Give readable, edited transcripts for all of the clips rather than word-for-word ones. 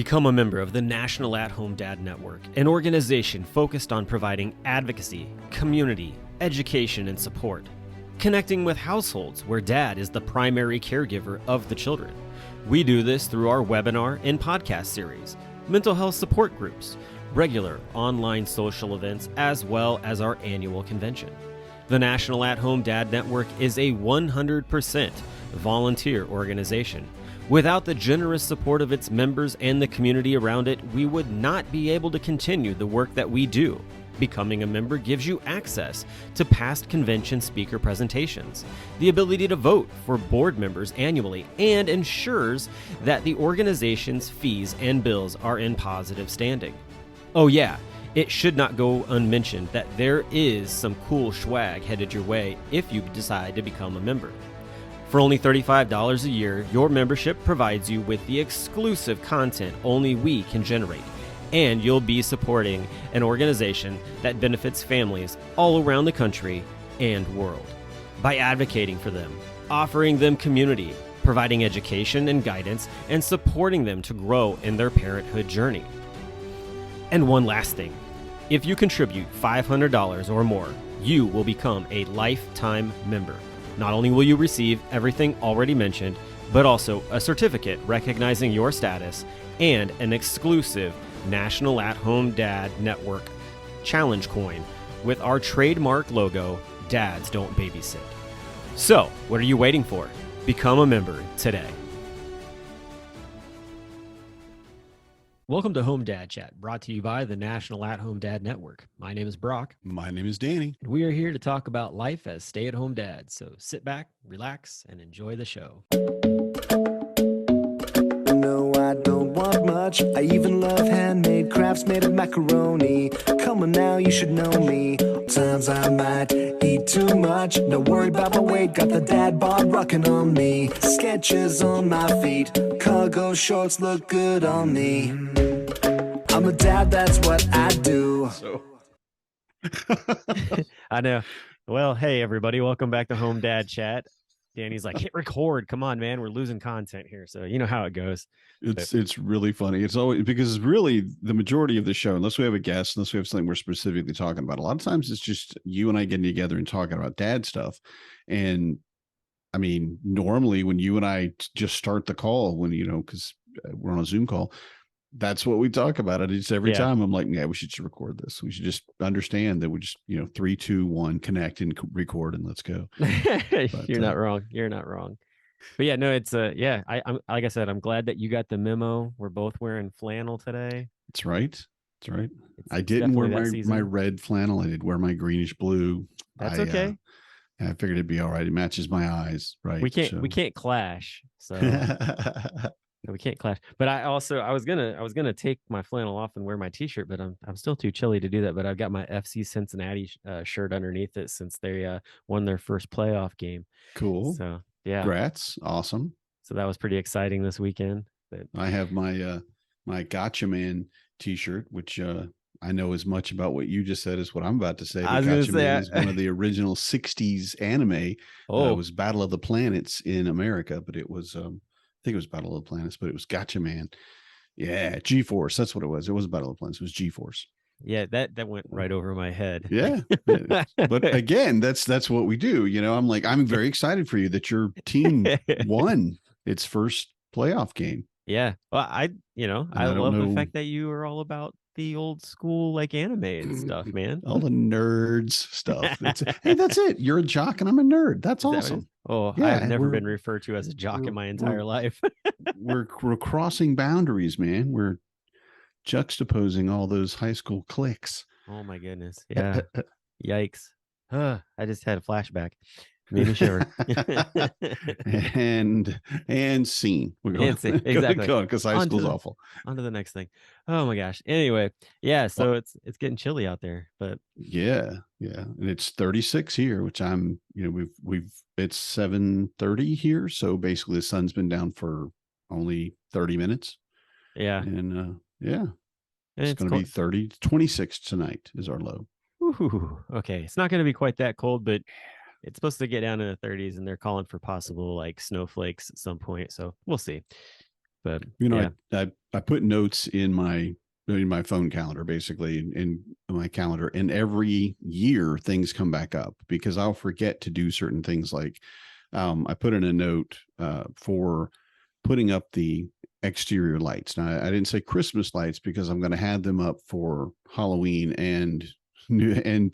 Become a member of the National At-Home Dad Network, an organization focused on providing advocacy, community, education, and support. Connecting with households where dad is the primary caregiver of the children. We do this through our webinar and podcast series, mental health support groups, regular online social events, as well as our annual convention. The National At-Home Dad Network is a 100% volunteer organization. Without the generous support of its members and the community around it, we would not be able to continue the work that we do. Becoming a member gives you access to past convention speaker presentations, the ability to vote for board members annually, and ensures that the organization's fees and bills are in positive standing. Oh yeah, it should not go unmentioned that there is some cool swag headed your way if you decide to become a member. For only $35 a year, your membership provides you with the exclusive content only we can generate, and you'll be supporting an organization that benefits families all around the country and world. By advocating for them, offering them community, providing education and guidance, and supporting them to grow in their parenthood journey. And one last thing, if you contribute $500 or more, you will become a lifetime member. Not only will you receive everything already mentioned, but also a certificate recognizing your status and an exclusive National At-Home Dad Network challenge coin with our trademark logo, Dads Don't Babysit. So, what are you waiting for? Become a member today. Welcome to Home Dad Chat, brought to you by the National At-Home Dad Network. My name is Brock. My name is Danny. And we are here to talk about life as stay-at-home dads. So sit back, relax, and enjoy the show. No, I don't want much. I even love handmade crafts made of macaroni. Come on now, you should know me. Times I might eat too much. No worry about my weight. Got the dad bod rocking on me. Sketches on my feet. Cargo shorts look good on me. I'm a dad, that's what I do. I know. Well, hey, everybody. Welcome back to Home Dad Chat. Danny's like, hit record. Come on, man. We're losing content here. So you know how it goes. It's really funny. It's always because really the majority of the show, unless we have a guest, unless we have something we're specifically talking about, a lot of times it's just you and I getting together and talking about dad stuff. And I mean, normally when you and I just start the call, when, you know, because we're on a Zoom call, that's what we talk about. It is every time. I'm like, yeah, we should just record this. We should just understand that we just, 3, 2, 1, connect and record and let's go. But, You're not wrong. You're not wrong. But yeah, no, it's I'm like I said, I'm glad that you got the memo. We're both wearing flannel today. That's right. That's right. I didn't wear my red flannel. I did wear my greenish blue. That's okay. I figured it'd be all right. It matches my eyes. Right. We can't clash. So we can't clash. But I was gonna take my flannel off and wear my t-shirt, but I'm still too chilly to do that. But I've got my FC Cincinnati shirt underneath it since they won their first playoff game. Cool. So yeah. Congrats. Awesome. So that was pretty exciting this weekend. But I have my my Gotcha Man t-shirt, which I know as much about what you just said as what I'm about to say. Gotcha Man is one of the original 60s anime. It was Battle of the Planets in America, but it was I think it was Battle of the Planets, but it was Gotcha Man. Yeah, G-Force. That's what it was. It wasn't Battle of the Planets. It was G-Force. Yeah, that went right over my head. Yeah. But again, that's what we do. I'm very excited for you that your team won its first playoff game. Yeah. Well, I love the fact that you are all about the old school like anime and stuff, man. All the nerds stuff. Hey, that's it. You're a jock and I'm a nerd. That's awesome. I've never been referred to as a jock in my entire life. we're crossing boundaries, man. We're juxtaposing all those high school cliques. Oh my goodness. Yeah. Yikes. I just had a flashback. Made me shiver. and scene. We're going exactly because high school's awful. On to the next thing. Oh my gosh. Anyway, yeah. So it's getting chilly out there, but yeah, and it's 36 here, which I'm. It's 7:30 here, so basically the sun's been down for only 30 minutes. Yeah, and it's going to be 26 tonight is our low. Ooh, okay, it's not going to be quite that cold, but it's supposed to get down in the 30s, and they're calling for possible like snowflakes at some point. So we'll see. But I put notes in my phone calendar, basically in my calendar, and every year things come back up because I'll forget to do certain things. Like I put in a note for putting up the exterior lights. Now I didn't say Christmas lights because I'm going to have them up for Halloween and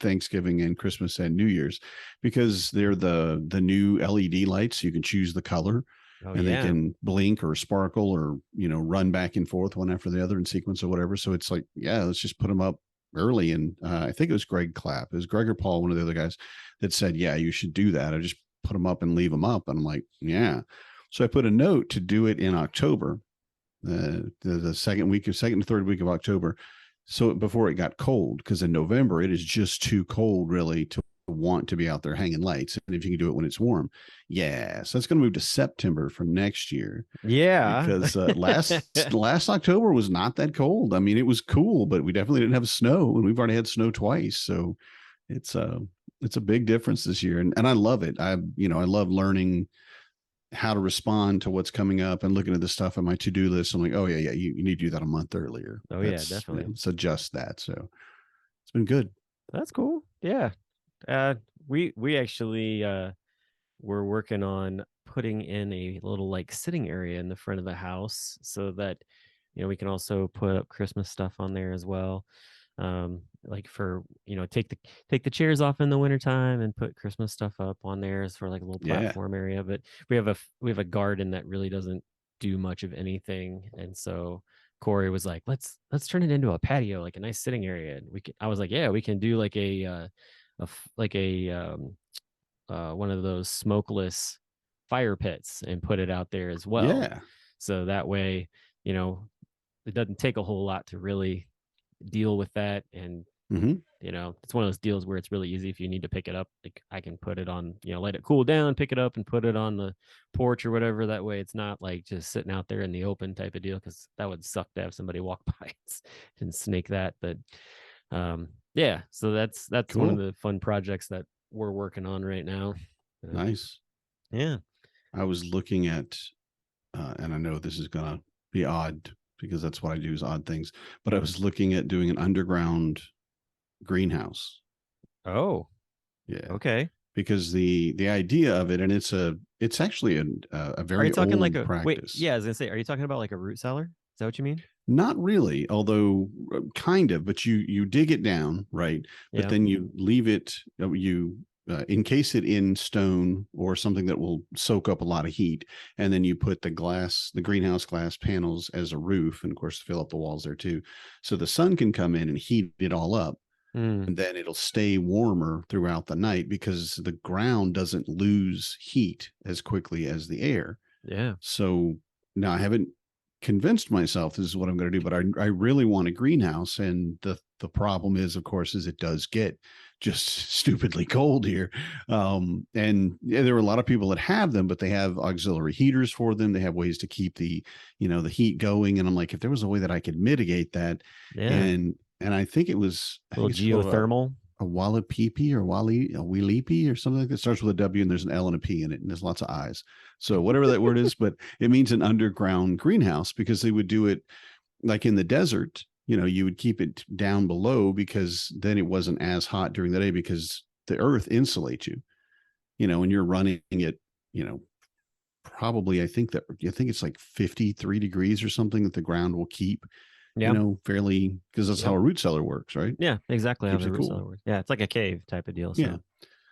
Thanksgiving and Christmas and New Year's, because they're the new LED lights. You can choose the color, and they can blink or sparkle or, run back and forth one after the other in sequence or whatever. So it's like, yeah, let's just put them up early. And I think it was Greg Clapp, it was Greg or Paul, one of the other guys, that said, yeah, you should do that. I just put them up and leave them up. And I'm like, yeah. So I put a note to do it in October, the second and third week of October. So before it got cold, because in November, it is just too cold really to want to be out there hanging lights. And if you can do it when it's warm. Yeah. So it's going to move to September from next year. Yeah. Because last October was not that cold. I mean, it was cool, but we definitely didn't have snow, and we've already had snow twice. So it's a big difference this year. And I love it. I love learning how to respond to what's coming up and looking at the stuff on my to-do list. I'm like, oh yeah, you need to do that a month earlier. Oh yeah, definitely. Let's adjust that. So it's been good. That's cool. Yeah. We actually we're working on putting in a little like sitting area in the front of the house so that we can also put up Christmas stuff on there as well. Like for take the chairs off in the wintertime and put Christmas stuff up on there as for like a little platform area. But we have a garden that really doesn't do much of anything, and so Corey was like, let's turn it into a patio, like a nice sitting area. And I was like, yeah, we can do like a one of those smokeless fire pits and put it out there as well. Yeah. So that way, it doesn't take a whole lot to really deal with that. And, it's one of those deals where it's really easy. If you need to pick it up, like I can put it on, let it cool down, pick it up and put it on the porch or whatever. That way it's not like just sitting out there in the open type of deal, because that would suck to have somebody walk by and snake that. But yeah, so that's cool. One of the fun projects that we're working on right now. Nice. Yeah. I was looking at, and I know this is going to be odd because that's what I do, is odd things, but I was looking at doing an underground greenhouse. Oh, yeah. Okay. Because the idea of it, and it's actually a very old like practice. Wait, yeah, I was gonna say, are you talking about like a root cellar? Is that what you mean? Not really, although kind of, but you dig it down, right? But then you leave it, you encase it in stone or something that will soak up a lot of heat. And then you put the greenhouse glass panels as a roof, and of course fill up the walls there too. So the sun can come in and heat it all up. And then it'll stay warmer throughout the night because the ground doesn't lose heat as quickly as the air. Yeah. So now I haven't convinced myself this is what I'm going to do, but I really want a greenhouse. And the problem is, of course, is it does get just stupidly cold here. And there are a lot of people that have them, but they have auxiliary heaters for them. They have ways to keep the heat going. And I'm like, if there was a way that I could mitigate that, and I think it was a little geothermal, a Walipepe or Walipe or something like that. Starts with a W and there's an L and a P in it, and there's lots of I's. So whatever that word is, but it means an underground greenhouse, because they would do it like in the desert. You would keep it down below because then it wasn't as hot during the day, because the earth insulates you. When you're running it, probably I think it's like 53 degrees or something that the ground will keep. Fairly, because that's how a root cellar works, right? Yeah, exactly. How the root cellar works. Yeah, it's like a cave type of deal. So. Yeah.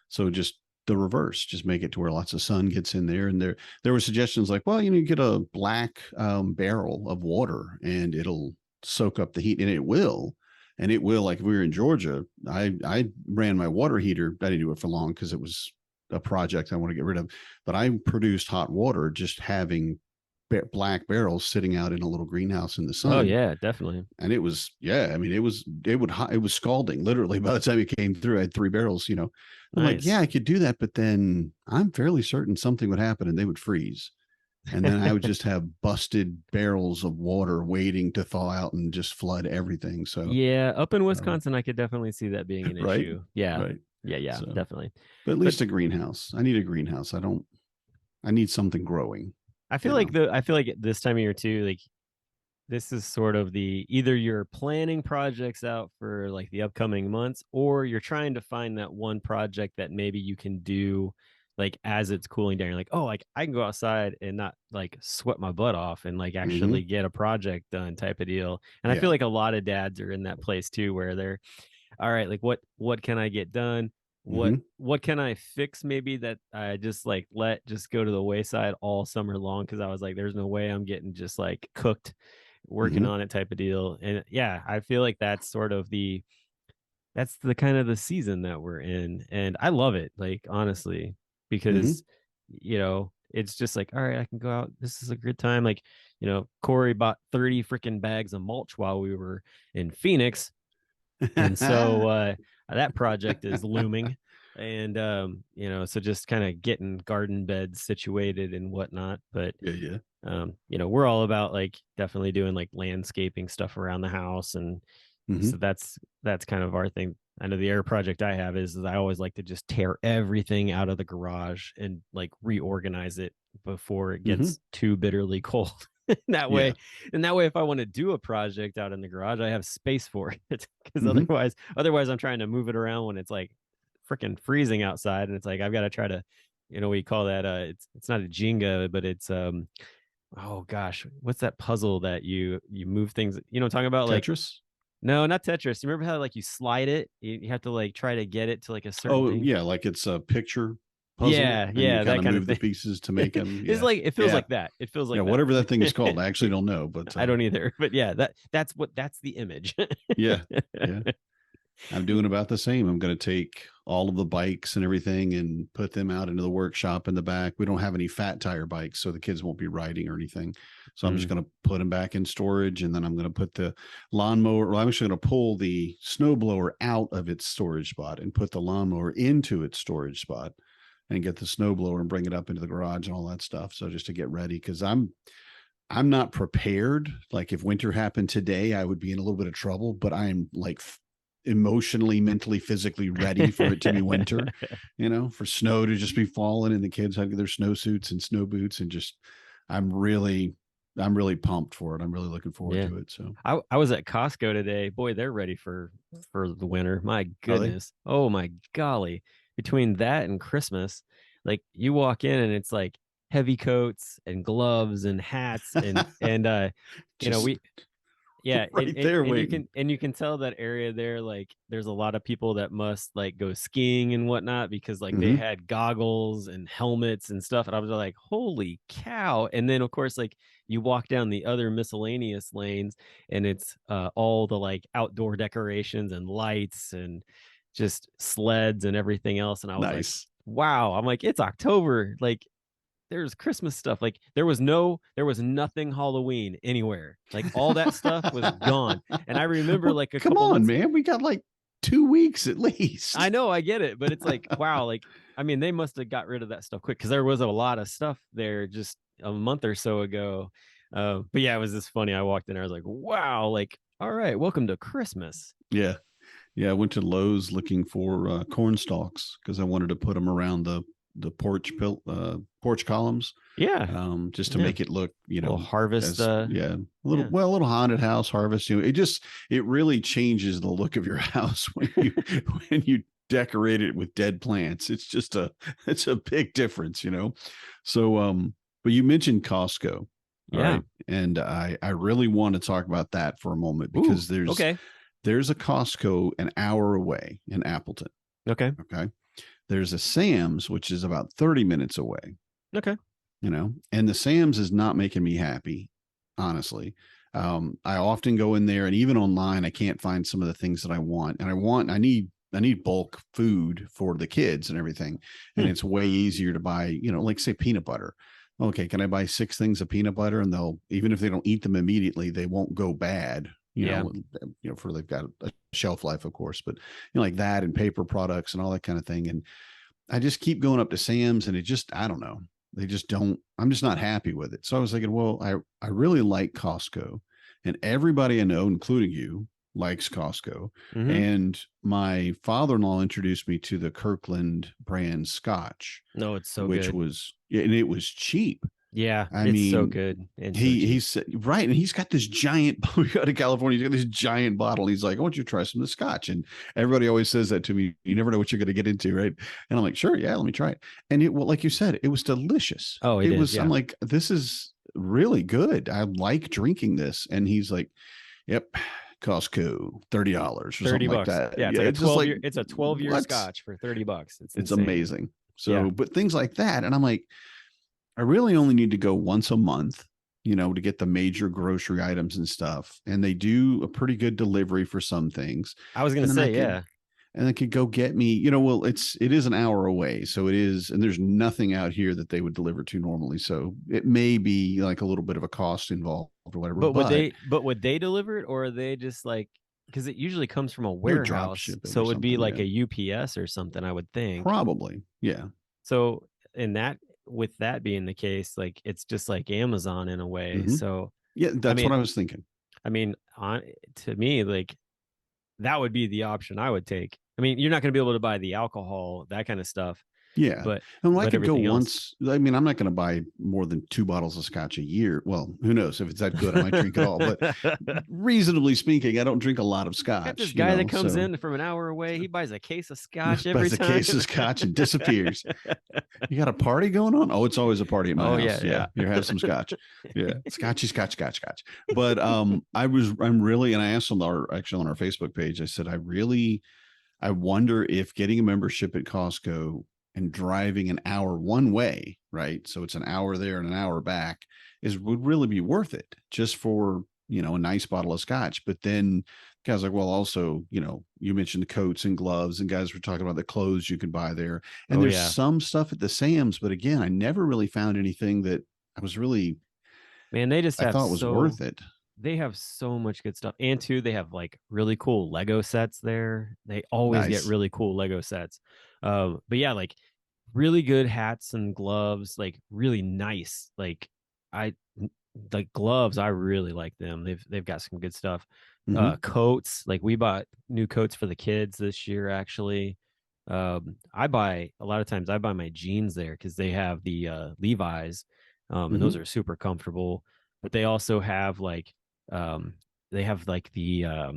So just the reverse, just make it to where lots of sun gets in there. And there were suggestions like, well, you get a black barrel of water and it'll soak up the heat, and it will. And it will, like if we were in Georgia, I ran my water heater. I didn't do it for long because it was a project I want to get rid of, but I produced hot water just having black barrels sitting out in a little greenhouse in the sun. Oh yeah, definitely. And it was, it was scalding literally by the time it came through. I had 3 barrels, I'm like, yeah, I could do that, but then I'm fairly certain something would happen and they would freeze. And then I would just have busted barrels of water waiting to thaw out and just flood everything. So yeah, up in Wisconsin, I could definitely see that being an issue. Yeah. Right. Yeah, so, definitely. But at least a greenhouse. I need a greenhouse. I need something growing. I feel like this time of year too, like this is sort of the either you're planning projects out for like the upcoming months, or you're trying to find that one project that maybe you can do like as it's cooling down. You're like, oh, like I can go outside and not like sweat my butt off and like Hmm. actually get a project done type of deal. And I feel Yeah. like a lot of dads are in that place too, where they're all right, like what can I get done? Hmm. What can I fix maybe that I just like let just go to the wayside all summer long because I was like, there's no way I'm getting just like cooked working Hmm. on it type of deal. And yeah, I feel like that's sort of that's the kind of the season that we're in. And I love it, like honestly, Hmm. because it's just like, all right, I can go out. This is a good time. Like, Corey bought 30 freaking bags of mulch while we were in Phoenix, and so that project is looming. And so just kind of getting garden beds situated and whatnot. But Yeah. Yeah. we're all about like definitely doing like landscaping stuff around the house, and Hmm. so that's kind of our thing. I know the air project I have is I always like to just tear everything out of the garage and like reorganize it before it Hmm. gets too bitterly cold. that Yeah. way, and that way, if I want to do a project out in the garage, I have space for it. Because Hmm. otherwise, I'm trying to move it around when it's like freaking freezing outside, and it's like I've got to try to, we call that it's not a Jenga, but it's oh gosh, what's that puzzle that you move things? I'm talking about like Tetris. no, not Tetris. You remember how like you slide it? You have to like try to get it to like a certain Oh thing. yeah, like it's a picture puzzle, Yeah, and you yeah, kind that of kind of move the thing. pieces to make them. It's Yeah. like it feels Yeah. like that. It feels Yeah. like that. Whatever that thing is called, I actually don't know, but I don't either. But yeah, that's the image. yeah. Yeah. I'm doing about the same. I'm going to take all of the bikes and everything and put them out into the workshop in the back. We don't have any fat tire bikes, so the kids won't be riding or anything. So I'm just Mm, going to put them back in storage, and then I'm going to put the lawnmower. Well, I'm actually going to pull the snowblower out of its storage spot and put the lawnmower into its storage spot, and get the snowblower and bring it up into the garage and all that stuff. So just to get ready, because I'm not prepared. Like if winter happened today, I would be in a little bit of trouble, but I'm like emotionally, mentally, physically ready for it to be winter, for snow to just be falling and the kids had their snowsuits and snow boots, and just I'm really I'm really pumped for it. I'm really looking forward yeah. to it. So I was at Costco today. Boy, they're ready for the winter. My are they? goodness. Oh my golly. Between that and Christmas, like you walk in and it's like heavy coats and gloves and hats and Just we yeah, right there waiting. and you can tell that area there, like there's a lot of people that must like go skiing and whatnot because like they Hmm. had goggles and helmets and stuff. And I was like, holy cow. And then of course, like you walk down the other miscellaneous lanes and it's all the like outdoor decorations and lights and just sleds and everything else. And I was like, Nice. wow, I'm like, it's October. Like there's Christmas stuff. Like there was nothing Halloween anywhere. Like all that stuff was gone. And I remember Well, like a come couple on, months. man. We got like 2 weeks at I least. know, I get it, but it's like wow. Like I mean, they must have got rid of that stuff quick because there was a lot of stuff there just a month or so ago. But yeah, it was just funny. I walked in there, I was like, wow, like all right, welcome to Christmas. Yeah. Yeah, I went to Lowe's looking for corn stalks because I wanted to put them around the porch columns, Yeah, just to yeah. make it look, Little harvest. as yeah, Yeah. a little haunted house harvest. It really changes the look of your house when you when you decorate it with dead plants. It's a big difference. So but you mentioned Costco, all Yeah. right, and I really want to talk about that for a moment Ooh. because there's Okay. there's a Costco an hour away in Appleton. Okay. Okay. There's a Sam's, which is about 30 minutes away, Okay. and the Sam's is not making me happy, honestly. I often go in there and even online, I can't find some of the things that I want. And I need bulk food for the kids and everything. And Hmm. it's way easier to buy, like say peanut butter. Okay, can I buy 6 things of peanut butter and they'll, even if they don't eat them immediately, they won't go bad, Yeah. for they've got a shelf life, of course, but like that and paper products and all that kind of thing. And I just keep going up to Sam's and I don't know. They just don't, I'm just not happy with it. So I was thinking, well, I really like Costco, and everybody I know, including you, likes Costco. Mm-hmm. And my father-in-law introduced me to the Kirkland brand scotch, No, it's so which good. was, and it was cheap. Yeah, I it's so mean, good and so cheap. he's right, and he's got this giant. We got to California. He's got this giant bottle. He's like, "I want you to try some of the scotch." And everybody always says that to me. You never know what you're going to get into, right? And I'm like, "Sure, yeah, let me try it." And it, well, like you said, it was delicious. Oh, it It is. was. I'm Yeah, like, "This is really good. I like drinking this." And he's like, "Yep, Costco, $30 or something like $30. that." Yeah, it's Yeah, like a it's just 12 like year. It's a 12-year what? scotch for $30. It's It's insane. amazing. Yeah, So, but things like that, and I'm like, I really only need to go once a month, to get the major grocery items and stuff. And they do a pretty good delivery for some things. I was gonna And then I say, could yeah. and they could go get me, well, it is an hour away. So it is, and there's nothing out here that they would deliver to normally. So it may be like a little bit of a cost involved or whatever, But would but they deliver it, or are they just like, because it usually comes from a they would drop warehouse, ship it so or it would be something. like Yeah. a UPS or something, I would think. Probably. Yeah. So in that, with that being the case, like it's just like Amazon in a way. Hmm. So Yeah. I That's what mean, I was thinking. on to me, like that would be the option I would take. I mean, you're not going to be able to buy the alcohol, that kind of stuff, Yeah. but And I could go everything else. once. I mean, I'm not going to buy more than 2 bottles of scotch a year. Well, who knows if it's that good? I might drink it all. But reasonably speaking, I don't drink a lot of Got this scotch, guy that comes so in from an hour away. He buys a case of scotch every buys a time. case of scotch and disappears. You got a party going on? Oh, it's always a party at my Oh house. yeah, Yeah. yeah. You have some scotch. Yeah. Scotchy, scotch, scotch, scotch. But I'm really, and I asked on actually on our Facebook page, I said, I wonder if getting a membership at Costco and driving an hour one way, right? So it's an hour there and an hour back, would really be worth it just for, a nice bottle of scotch. But then guys like, well, also, you mentioned the coats and gloves, and guys were talking about the clothes you could buy there. And Oh there's yeah. some stuff at the Sam's, but again, I never really found anything that Man, they just I have thought was worth it. they have so much good stuff. And too, they have like really cool Lego sets there. They always get Nice. really cool Lego sets. But yeah, like really good hats and gloves, like really nice. I like gloves, I really like them. They've got some good stuff. Hmm. Coats, like we bought new coats for the kids this year actually. I buy a lot of times I buy my jeans there because they have the Levi's, and those Hmm. are super comfortable. But they also have they have like they're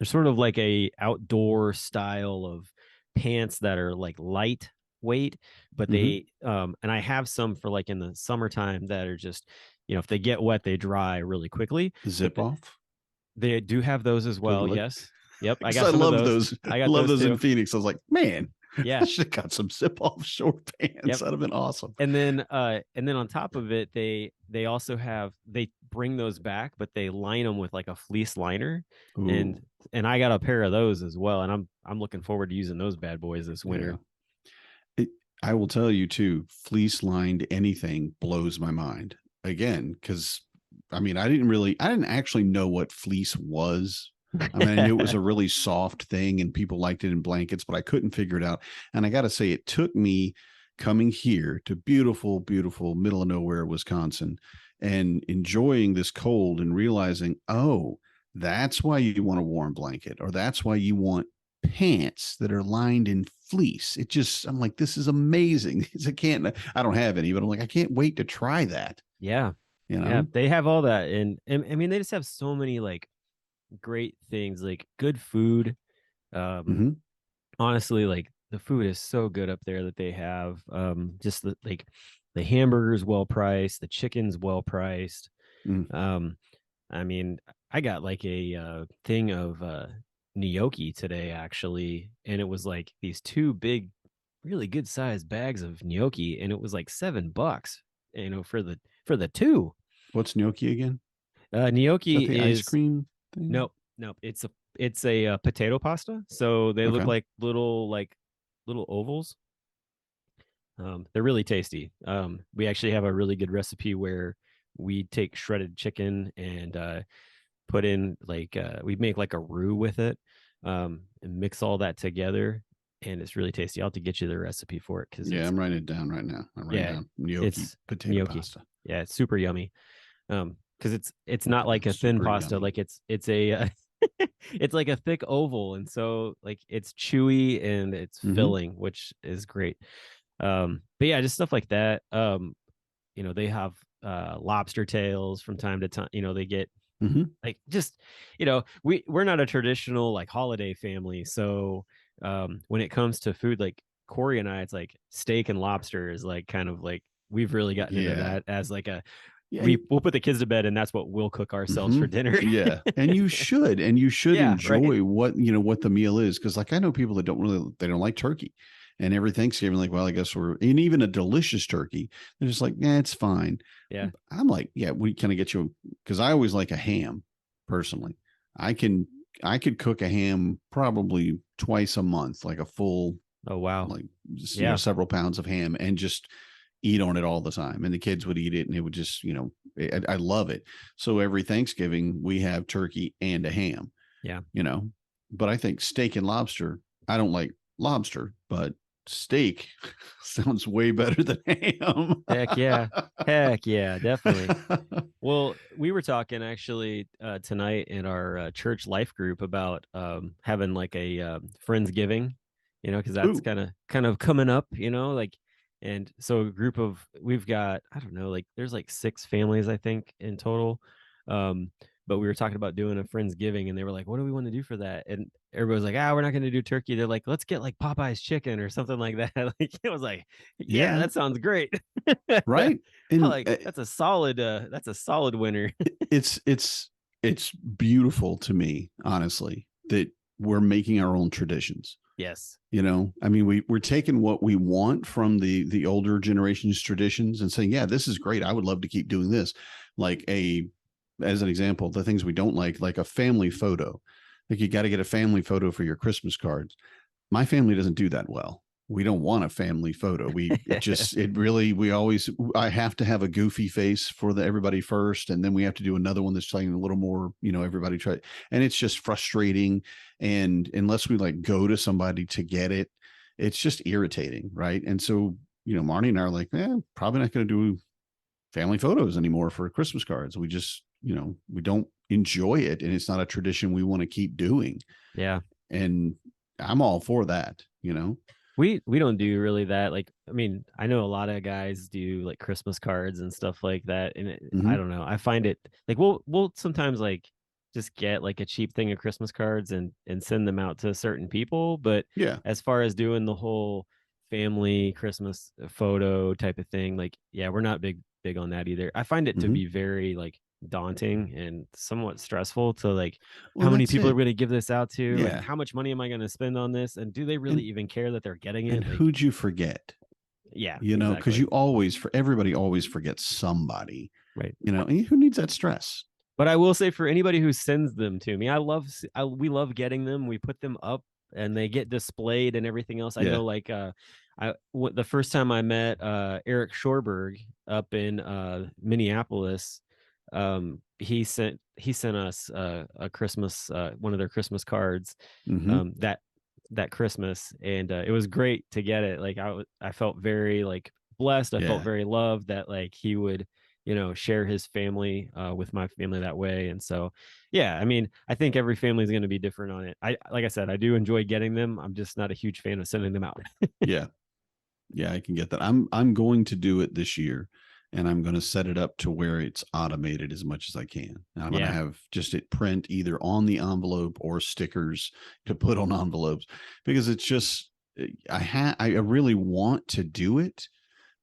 sort of like a outdoor style of pants that are like lightweight, but Hmm. they and I have some for like in the summertime that are just, if they get wet, they dry really quickly. But Zip off. they do have those as Go well. look. Yes. Yep. I Because got I some of love those. those. I I got love those those in too. Phoenix. I was like, man, I Yeah. should have got some zip off short pants. Yep. That'd have been awesome. And then on top of it, they also have, they bring those back, but they line them with like a fleece liner. Ooh, And I got a pair of those as well, and I'm looking forward to using those bad boys this yeah. winter. It, I will tell you too, fleece lined anything blows my mind again. Cause I mean, I didn't actually know what fleece was. I mean, I knew it was a really soft thing and people liked it in blankets, but I couldn't figure it out. And I got to say, it took me coming here to beautiful, beautiful middle of nowhere, Wisconsin, and enjoying this cold and realizing, oh, that's why you want a warm blanket, or that's why you want pants that are lined in fleece. I'm like, this is amazing. I don't have any, but I'm like, I can't wait to try that, Yeah. you Yeah, know? they have all that, and I mean they just have so many like great things, like good food. Um, Hmm. Honestly, like the food is so good up there that they have. Just like the hamburgers well priced, the chicken's well priced. Mm. Um, I mean, I got like a thing of gnocchi today actually, and it was like these two big, really good sized bags of gnocchi, and it was like $7, for the two. What's gnocchi again? Is that Gnocchi the ice is cream thing? nope, nope. It's a potato pasta. So they look Okay. like little ovals. They're really tasty. We actually have a really good recipe where we take shredded chicken and put in like we make like a roux with it, and mix all that together, and it's really tasty. I'll have to get you the recipe for it because Yeah, I'm writing it down right now. I'm writing yeah, down gnocchi it's potato gnocchi. pasta. Yeah, it's super yummy. Because it's not like a thin Super pasta, yummy. like it's a it's like a thick oval, and so like it's chewy and it's Hmm. filling, which is great. But yeah, just stuff like that. they have lobster tails from time to time. They get Hmm. like just we're not a traditional like holiday family, so when it comes to food, like Corey and I, it's like steak and lobster is like kind of like we've really gotten into Yeah. that as like a Yeah. we'll put the kids to bed and that's what we'll cook ourselves Hmm. for dinner. Yeah. And you should Yeah, right. enjoy what the meal is. Cause like I know people that they don't like turkey. And every Thanksgiving, like, well, I guess and even a delicious turkey, they're just like, yeah, it's fine. Yeah. I'm like, yeah, we kind of get you because I always like a ham personally. I can I could cook a ham probably twice a month, like a full, Oh wow. like Yeah. several pounds of ham, and just eat on it all the time. And the kids would eat it, and it would just I love it. So every Thanksgiving we have turkey and a ham. Yeah. You know, but I think steak and lobster. I don't like lobster, but steak sounds way better than ham. Heck yeah. Heck yeah, definitely. Well, we were talking actually tonight in our church life group about having like a friendsgiving, because that's Ooh, kind of coming up, like, and so a group of we've got, I don't know, like there's like 6 families I think in total, um, but we were talking about doing a friendsgiving, and they were like, "What do we want to do for that?" And everybody was like, "Ah, we're not going to do turkey." They're like, "Let's get like Popeye's chicken or something like that." Like it was like, "Yeah, yeah, that sounds great." right. I And like that's a solid winner. it's it's it's beautiful to me, honestly, that we're making our own traditions. Yes. I mean, we're taking what we want from the older generation's traditions and saying, yeah, this is great. I would love to keep doing this. Like as an example, the things we don't like a family photo. Like you got to get a family photo for your Christmas cards. My family doesn't do that well. We don't want a family photo. I have to have a goofy face for everybody first. And then we have to do another one that's playing a little more, everybody try. And it's just frustrating. And unless we like go to somebody to get it, it's just irritating. Right. And so, Marnie and I are like, probably not going to do family photos anymore for Christmas cards. We just, we don't enjoy it. And it's not a tradition we want to keep doing. Yeah. And I'm all for that. We don't do really that. Like, I mean, I know a lot of guys do like Christmas cards and stuff like that. And I Hmm. don't know. I find it like we'll sometimes like just get like a cheap thing of Christmas cards and send them out to certain people. But Yeah. as far as doing the whole family Christmas photo type of thing, like, yeah, we're not big on that either. I find it to Hmm. be very like daunting and somewhat stressful to like Well, how many that's people are it. going to give this out to and Yeah. how much money am I going to spend on this and do they really And even care that they're getting and it, like, who'd you forget? yeah, Because exactly. you always for everybody always forgets somebody. Right. And who needs that stress? But I will say for anybody who sends them to me, we love getting them. We put them up and they get displayed and everything else. I Yeah. know, like, the first time I met Eric Shorberg up in Minneapolis, he sent us a Christmas one of their Christmas cards, Hmm. that Christmas, and it was great to get it. Like I felt very like blessed. I felt Yeah. very loved that like he would share his family with my family that way. And so, yeah, I mean, I think every family is going to be different on it. Like I said, I do enjoy getting them. I'm just not a huge fan of sending them out. Yeah. Yeah, I can get that. I'm going to do it this year, and I'm going to set it up to where it's automated as much as I can. And I'm going to Yeah. have just it print either on the envelope or stickers to put on envelopes because it's just I really want to do it,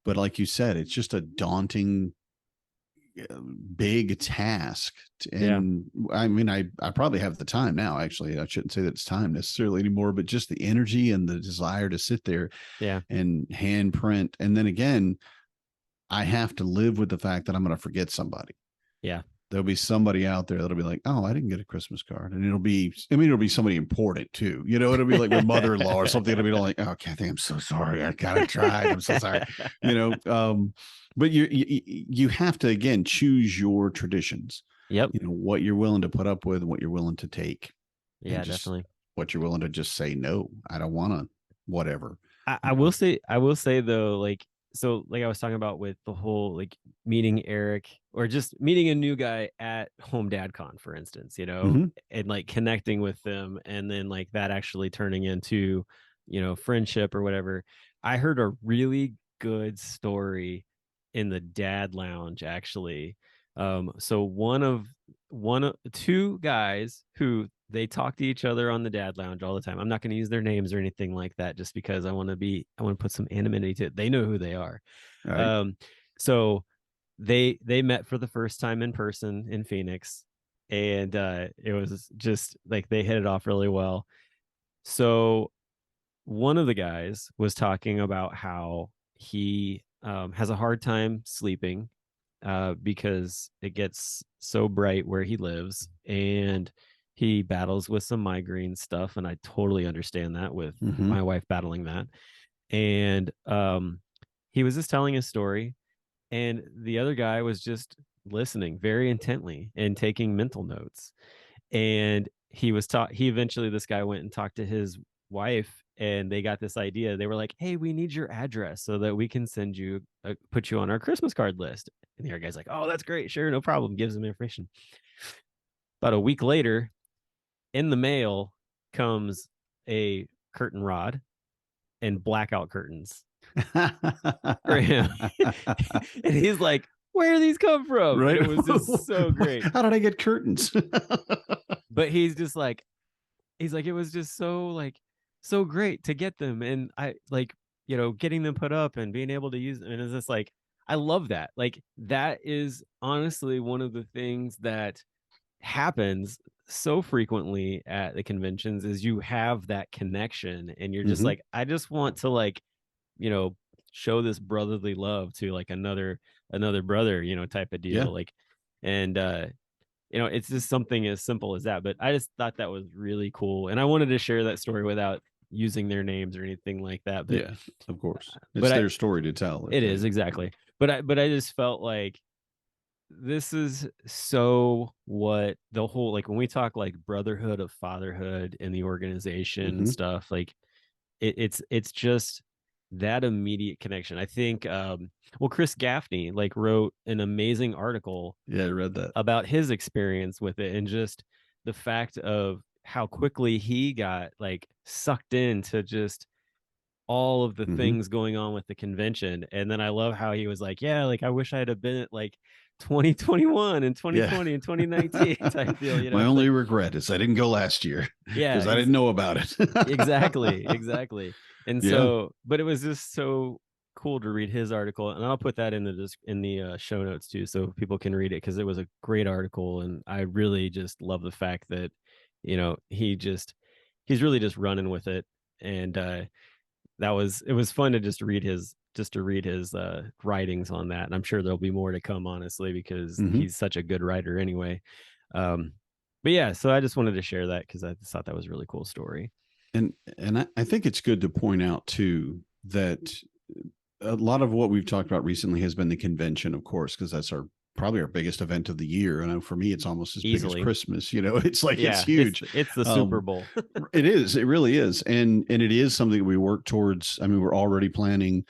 but like you said, it's just a daunting big task. Yeah. And I mean, I probably have the time now. Actually, I shouldn't say that it's time necessarily anymore, but just the energy and the desire to sit there Yeah. and hand print. And then again, I have to live with the fact that I'm going to forget somebody. Yeah. There'll be somebody out there that'll be like, "Oh, I didn't get a Christmas card," and it'll be somebody important too. It'll be like my mother-in-law or something. It'll be like, "Oh, Kathy, I'm so sorry. I gotta try. I'm so sorry." You know, but you have to again choose your traditions. Yep. What you're willing to put up with, and what you're willing to take, and Yeah, just definitely. what you're willing to just say no. I don't want to, whatever. I You will know. say, though, like, so like I was talking about with the whole like meeting Eric or just meeting a new guy at HomeDadCon, for instance, Hmm. and like connecting with them and then like that actually turning into, friendship or whatever. I heard a really good story in the dad lounge, actually. So two guys who they talk to each other on the dad lounge all the time. I'm not going to use their names or anything like that, just because I want to put some anonymity to it. They know who they are. Right. So they met for the first time in person in Phoenix, and it was just like they hit it off really well. So one of the guys was talking about how he has a hard time sleeping because it gets so bright where he lives, and he battles with some migraine stuff, and I totally understand that with my wife battling that. And he was just telling his story, and the other guy was just listening very intently and taking mental notes. And he eventually, this guy went and talked to his wife, and they got this idea. They were like, hey, we need your address so that we can put you on our Christmas card list. And the other guy's like, oh, that's great, sure, no problem. Gives him information. About a week later, in the mail comes a curtain rod and blackout curtains for him. And he's like, where do these come from? Right. And it was just so great. How did I get curtains? But he's like, it was just so great to get them. And I like, getting them put up and being able to use them. And it's just like, I love that. Like, that is honestly one of the things that happens so frequently at the conventions, is you have that connection, and you're just like, I just want to, like, show this brotherly love to like another brother, type of deal. Yeah. Like, and it's just something as simple as that. But I just thought that was really cool, and I wanted to share that story without using their names or anything like that. But yeah, of course, it's their story to tell. It is, exactly. But I just felt like this is so what the whole, like, when we talk like brotherhood of fatherhood in the organization and stuff, like it's just that immediate connection. I think Chris Gaffney like wrote an amazing article. Yeah, I read that, about his experience with it, and just the fact of how quickly he got like sucked into just all of the things going on with the convention. And then I love how he was like, yeah, like I wish I'd have been at like 2021 and 2020 and 2019 type deal. My only regret is I didn't go last year. Yeah, because I didn't know about it. exactly. And so, but it was just so cool to read his article, and I'll put that in the show notes too, so people can read it, because it was a great article. And I really just love the fact that he's really just running with it. And it was fun to just read his writings on that. And I'm sure there'll be more to come, honestly, because he's such a good writer anyway. But yeah, so I just wanted to share that because I just thought that was a really cool story. And I think it's good to point out too that a lot of what we've talked about recently has been the convention, of course, because that's probably our biggest event of the year. And for me, it's almost as big as Christmas. It's like, it's huge. It's the Super Bowl. It is. It really is. And it is something we work towards. I mean, we're already planning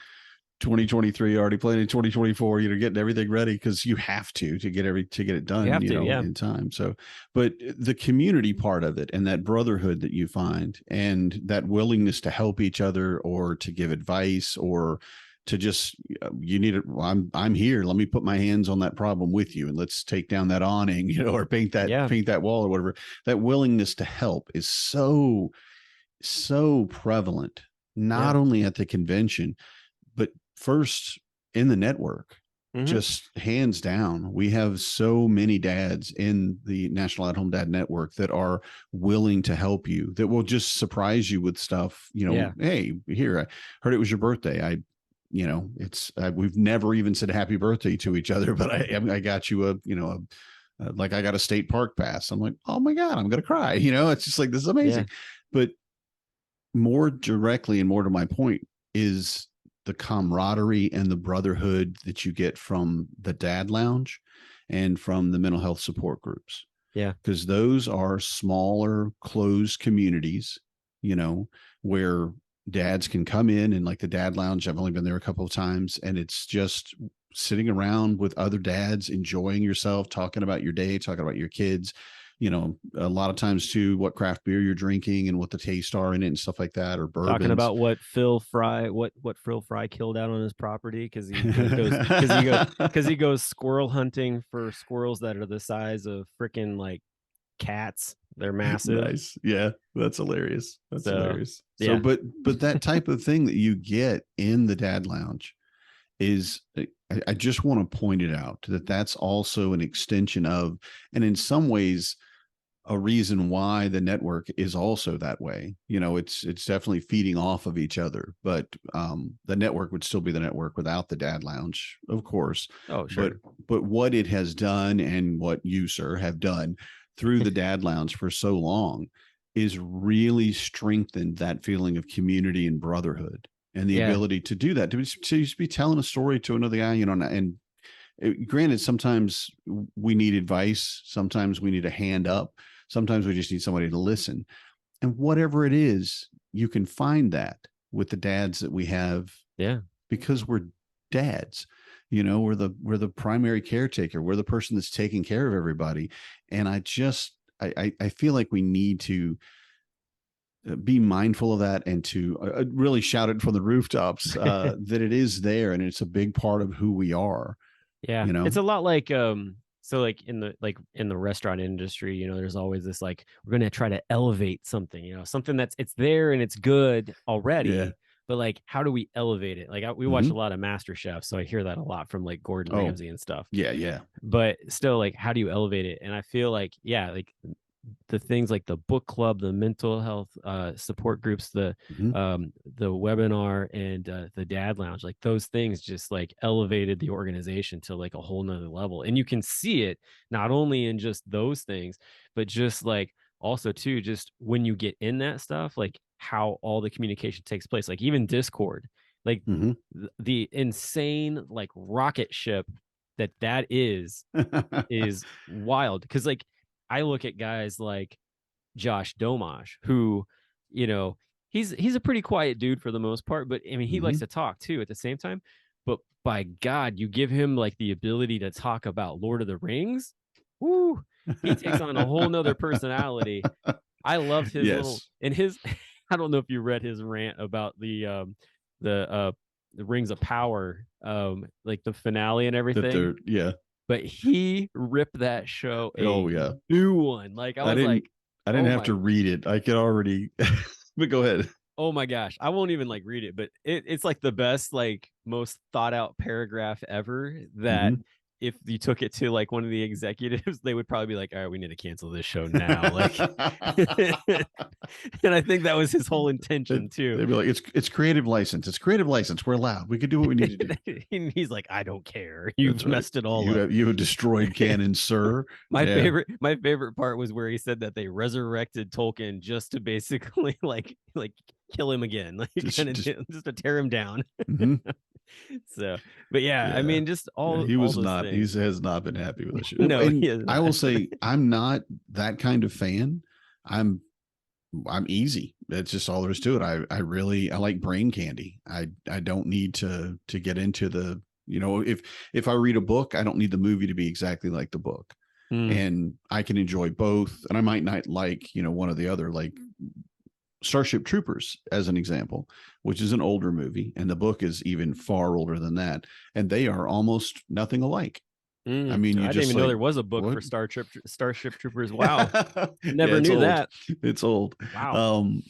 2023, already planning 2024, getting everything ready, because you have to get it done, in time. So, but the community part of it, and that brotherhood that you find, and that willingness to help each other, or to give advice, or to just, you need it. Well, I'm here. Let me put my hands on that problem with you, and let's take down that awning, or paint that wall or whatever. That willingness to help is so prevalent, not only at the convention, but first in the network. Just hands down. We have so many dads in the National At Home Dad Network that are willing to help you, that will just surprise you with stuff. Hey, here, I heard it was your birthday. We've never even said happy birthday to each other, but I got you like I got a state park pass. I'm like, oh my God, I'm going to cry. It's just like, this is amazing. Yeah. But more directly and more to my point is the camaraderie and the brotherhood that you get from the dad lounge and from the mental health support groups. Yeah. Because those are smaller, closed communities, where dads can come in, and like the dad lounge, I've only been there a couple of times, and it's just sitting around with other dads, enjoying yourself, talking about your day, talking about your kids, a lot of times too, what craft beer you're drinking and what the tastes are in it and stuff like that, or bourbons. Talking about what Phil Fry killed out on his property because he goes squirrel hunting for squirrels that are the size of freaking like cats. They're massive. Nice. Yeah, that's hilarious. That's hilarious. So, yeah. but that type of thing that you get in the Dad Lounge is, I just want to point it out that that's also an extension of, and in some ways, a reason why the network is also that way. It's definitely feeding off of each other, but the network would still be the network without the Dad Lounge, of course. Oh, sure. But what it has done, and what you, sir, have done through the Dad Lounge for so long, is really strengthened that feeling of community and brotherhood, and the ability to do that, to just be telling a story to another guy, and granted, sometimes we need advice, sometimes we need a hand up, sometimes we just need somebody to listen, and whatever it is, you can find that with the dads that we have. Yeah, because we're dads. We're the primary caretaker. We're the person that's taking care of everybody. And I feel like we need to be mindful of that, and to really shout it from the rooftops that it is there, and it's a big part of who we are. Yeah. It's a lot like, so like in the restaurant industry, there's always this, like, we're going to try to elevate something, something it's there and it's good already. Yeah. But like, how do we elevate it? Like we watch a lot of Master Chef, so I hear that a lot from like Gordon Ramsay and stuff. Yeah, yeah. But still, like, how do you elevate it? And I feel like, like the things like the book club, the mental health support groups, the webinar, and the Dad Lounge, like those things just like elevated the organization to like a whole nother level. And you can see it not only in just those things, but just like also too, just when you get in that stuff, like how all the communication takes place, like even Discord, like the insane like rocket ship that is wild. Because like I look at guys like Josh Domash, who, he's a pretty quiet dude for the most part, but I mean, he likes to talk too at the same time. But by God, you give him like the ability to talk about Lord of the Rings. Woo, he takes on a whole nother personality. I loved his I don't know if you read his rant about the Rings of Power, like the finale and everything. But he ripped that show new one. Like I didn't have to read it. I could already but go ahead. Oh my gosh. I won't even like read it, but it's like the best, like most thought out paragraph ever that if you took it to like one of the executives, they would probably be like, all right, we need to cancel this show now. Like, and I think that was his whole intention too. They'd be like, it's creative license. It's cretive license. We're allowed. We could do what we need to do. And he's like, I don't care. You've messed it all up. You have destroyed canon, sir. My favorite part was where he said that they resurrected Tolkien just to basically like kill him again, like just to tear him down. So, but I mean, just all he was all not things. He has not been happy with the show. No, I will say I'm not that kind of fan. I'm easy. That's just all there is to it. I like brain candy. I don't need to get into the, if I read a book, I don't need the movie to be exactly like the book. And I can enjoy both. And I might not like, one or the other, like Starship Troopers as an example, which is an older movie, and the book is even far older than that, and they are almost nothing alike. I mean, I didn't even know there was a book for Starship Troopers. Wow, never knew that. It's old. Wow. And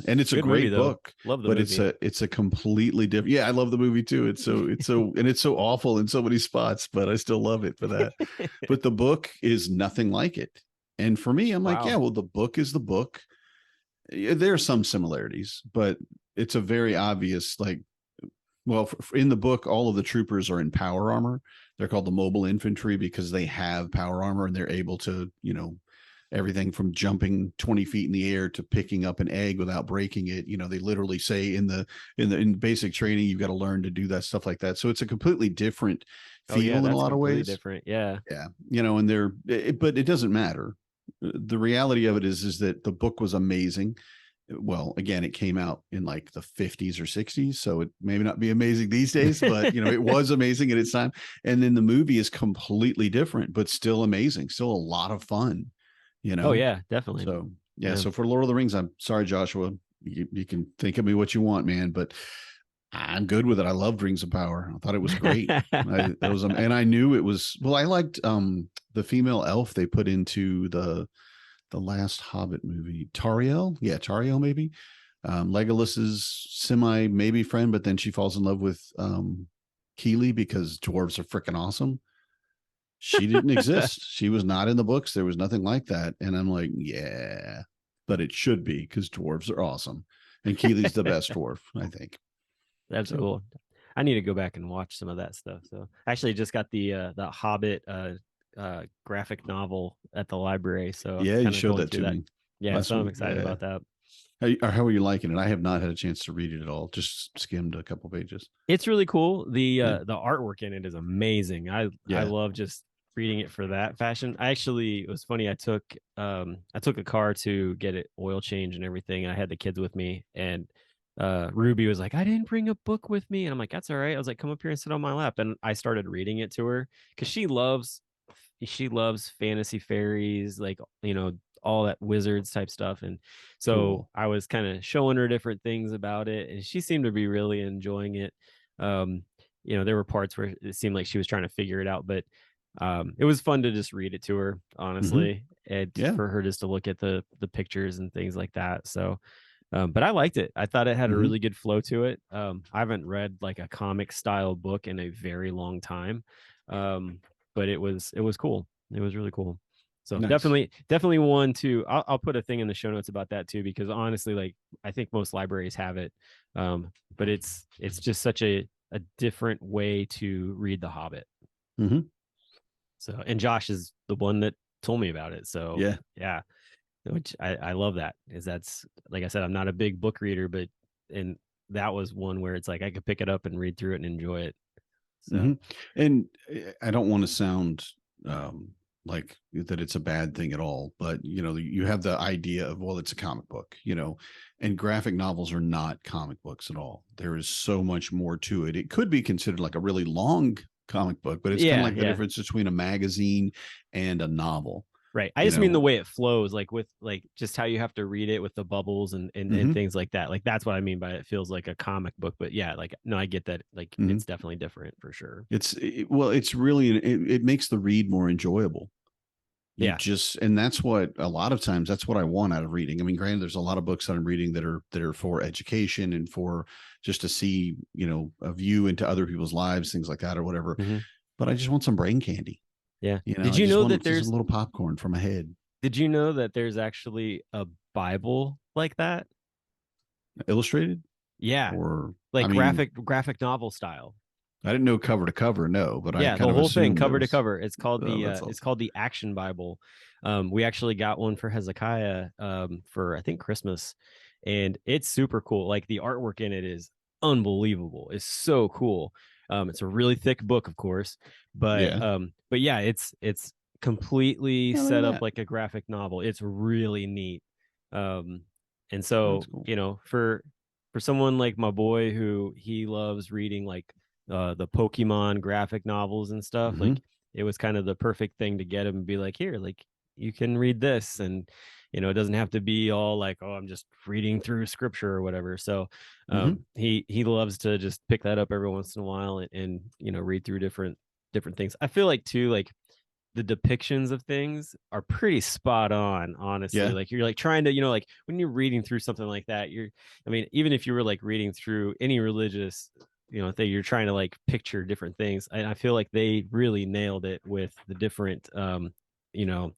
it's a great book. Love the movie. It's a completely different. Yeah, I love the movie too. It's so and it's so awful in so many spots, but I still love it for that. But the book is nothing like it, and for me, I'm like, well, the book is the book. There are some similarities, but it's a very obvious, like, well, in the book, all of the troopers are in power armor. They're called the mobile infantry because they have power armor and they're able to, everything from jumping 20 feet in the air to picking up an egg without breaking it. They literally say in basic training, you've got to learn to do that stuff like that. So it's a completely different feel in a lot of ways. Different. Yeah. Yeah. And but it doesn't matter. The reality of it is that the book was amazing. Well, again, it came out in like the 50s or 60s, so it may not be amazing these days, but it was amazing at its time. And then the movie is completely different, but still amazing, still a lot of fun. you Oh know? yeah, definitely. So, yeah. Yeah. So for Lord of the Rings, I'm sorry, Joshua. You can think of me what you want, man, but I'm good with it. I loved Rings of Power. I thought it was great. And I knew it was, well, I liked the female elf they put into the last Hobbit movie, Tariel. Yeah, Tariel, maybe. Legolas's semi maybe friend, but then she falls in love with Keeley because dwarves are freaking awesome. She didn't exist. She was not in the books. There was nothing like that. And I'm like, yeah, but it should be because dwarves are awesome. And Keeley's the best dwarf, I think. That's So, cool. I need to go back and watch some of that stuff. So I actually just got the Hobbit graphic novel at the library. So yeah, you kind of showed going that through to that. me Yeah, last so I'm week. excited Yeah. about that. How are you liking it? I have not had a chance to read it at all. Just skimmed a couple pages. It's really cool. Yeah. The artwork in it is amazing. I Yeah. love just reading it for that fashion. I actually it was funny. I took a car to get it oil change and everything. And I had the kids with me, and Ruby was like, "I didn't bring a book with me," and I'm like, "That's all right." I was like, "Come up here and sit on my lap," and I started reading it to her because she loves fantasy fairies, like all that wizards type stuff. And so Cool. I was kind of showing her different things about it, and she seemed to be really enjoying it. um there were parts where it seemed like she was trying to figure it out, but it was fun to just read it to her, Hmm. honestly, and Yeah. for her just to look at the pictures and things like that. So but I liked it. I thought it had a Hmm. really good flow to it. I haven't read like a comic style book in a very long time. Um, but it was cool. It was really cool. So Nice. definitely one to I'll put a thing in the show notes about that too, because honestly, like I think most libraries have it. But it's just such a different way to read The Hobbit. Hmm. So and Josh is the one that told me about it. So Yeah. yeah, which I love that is that's like I said, I'm not a big book reader, but and that was one where it's like I could pick it up and read through it and enjoy it. So Hmm. And I don't want to sound like that it's a bad thing at all, but you have the idea of, well, it's a comic book, and graphic novels are not comic books at all. There is so much more to it. It could be considered like a really long comic book, but it's kind of yeah, like the yeah. difference between a magazine and a novel, Right. I you just mean the know. way it flows, like with like just how you have to read it with the bubbles and Hmm. things like that. Like that's what I mean by it feels like a comic book. But yeah, like no, I get that. Like Hmm. it's definitely different for sure. Well, it's really it makes the read more enjoyable. Yeah. And that's what a lot of times that's what I want out of reading. I mean, granted, there's a lot of books that I'm reading that are for education and for just to see, a view into other people's lives, things like that or whatever. Hmm. But I just want some brain candy. Yeah. I just want just a little popcorn for my head. Did you know that there's actually a Bible like that? Illustrated, Yeah. or I Like mean, graphic novel style. I didn't know cover to cover, no, but I Yeah, the kind of whole thing assumed there cover to was. cover. Oh, that's It's awesome. called the Action Bible. We actually got one for Hezekiah for I think Christmas, and it's super cool. Like the artwork in it is unbelievable. It's so cool. It's a really thick book, of course, Yeah. but yeah, it's completely Yeah, look at set up that. like a graphic novel. It's really neat. Um, and That's so cool. for someone like my boy who he loves reading like the Pokemon graphic novels and stuff. Hmm. Like it was kind of the perfect thing to get him and be like, here, like you can read this, and it doesn't have to be all like, oh, I'm just reading through scripture or whatever. So Hmm. he loves to just pick that up every once in a while and read through different things. I feel like too, like the depictions of things are pretty spot on, honestly. Yeah. Like you're like trying to like when you're reading through something like that, I mean, even if you were like reading through any religious thing, you're trying to like picture different things. I feel like they really nailed it with the different you know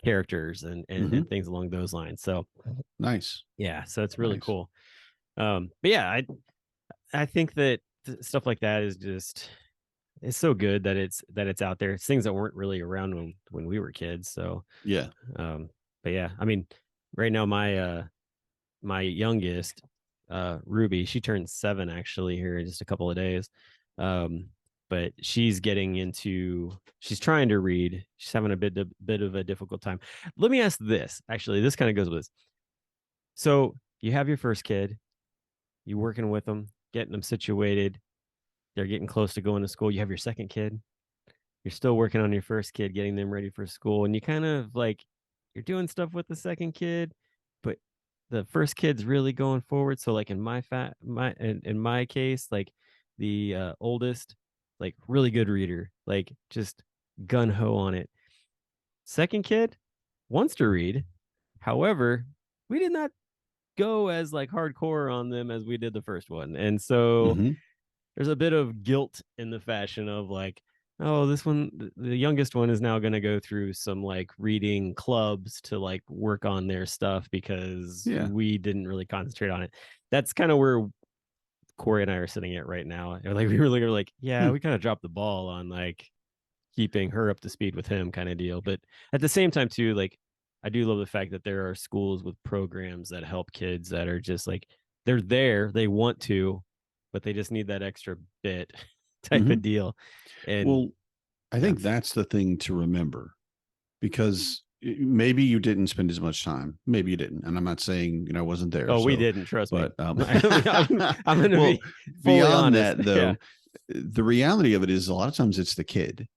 characters and Hmm. things along those lines. So Nice. yeah, so it's really Nice. cool. But yeah, I think that stuff like that is just it's so good that it's out there. It's things that weren't really around when we were kids. So Yeah. um but yeah, I mean, right now my youngest, Ruby, she turned 7 actually here in just a couple of days. Um, but she's trying to read. She's having a bit of a difficult time. Let me ask this. Actually, this kind of goes with this. So you have your first kid, you working with them, getting them situated. They're getting close to going to school. You have your second kid. You're still working on your first kid, getting them ready for school, and you kind of like you're doing stuff with the second kid, but the first kid's really going forward. So like in my case, like the oldest, like really good reader, like just gun ho on it. Second kid wants to read. However, we did not go as like hardcore on them as we did the first one. And so Mm-hmm. there's a bit of guilt in the fashion of like, oh, this one, the youngest one is now going to go through some like reading clubs to like work on their stuff because Yeah. we didn't really concentrate on it. That's kind of where Corey and I are sitting at right now. Like we really are like, yeah, we kind of dropped the ball on like keeping her up to speed with him kind of deal. But at the same time too, like I do love the fact that there are schools with programs that help kids that are just like they're there, they want to, but they just need that extra bit type Mm-hmm. of deal. And Well, I yeah. think that's the thing to remember, because maybe you didn't spend as much time. Maybe you didn't. And I'm not saying, I wasn't there. Oh, we So, didn't, trust me. but I'm going to well, be fully beyond honest. that, though, Yeah. the reality of it is a lot of times it's the kid.